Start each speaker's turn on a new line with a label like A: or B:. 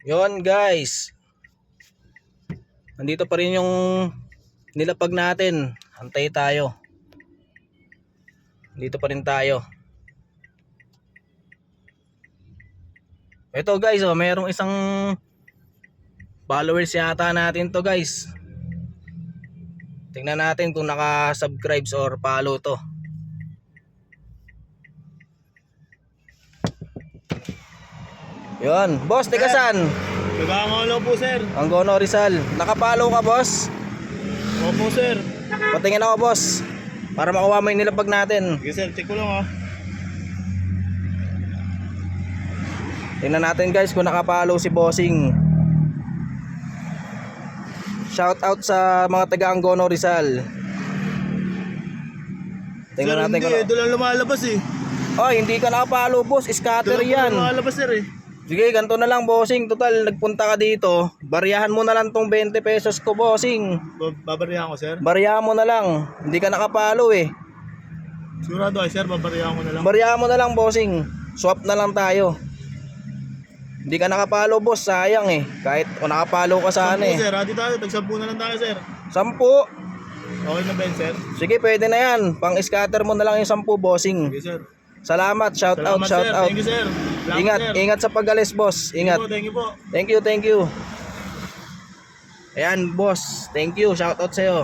A: Yon guys, nandito pa rin yung nilapag natin. Antay tayo. Dito pa rin tayo. Ito guys, oh, mayroong isang followers yata natin to guys. Tingnan natin kung naka-subscribes or follow to. Yon, boss, taga saan?
B: Nagkakangalaw po, sir.
A: Angono Rizal. Naka-follow ka, boss?
B: Opo, sir.
A: Patingin ako, boss, para makuha mo yung nilapag natin.
B: Sige, sir. Check ko lang,
A: Tingnan natin guys kung naka-follow si Bossing. Shout out sa mga taga Angono Rizal. Tingnan
B: sir,
A: natin
B: hindi.
A: kung
B: Ito lang lumalabas, eh.
A: oh, hindi ka naka-follow, boss. Scatter
B: Ito lang
A: yan.
B: lumalabas, sir, eh.
A: Sige, ganito na lang, Bossing. Total, nagpunta ka dito. Bariyahan mo na lang tong 20 pesos ko, Bossing.
B: Babarihan ko, sir.
A: Bariyahan mo na lang. Hindi ka naka-follow eh.
B: Sigurado ay, sir. Babarihan ko na lang.
A: Bariyahan mo na lang, Bossing. Swap na lang tayo. Hindi ka naka-follow, boss. Sayang eh. Kahit kung naka-follow ka sana
B: Sampu,
A: eh.
B: sir. Hati tayo. Tag-10 na lang tayo, sir.
A: 10.
B: Okay na ba yun, sir?
A: Sige, pwede na yan. Pang-scatter mo na lang yung 10, Bossing.
B: Sige, sir.
A: Salamat. Shout out,
B: Salamat,
A: shout
B: sir.
A: out.
B: Thank you, sir. Salamat,
A: Ingat,
B: sir.
A: ingat sa pag-alis, boss. Ingat.
B: Thank you po.
A: Thank you, thank you. Ayan, boss. Thank you. Shout out sa'yo.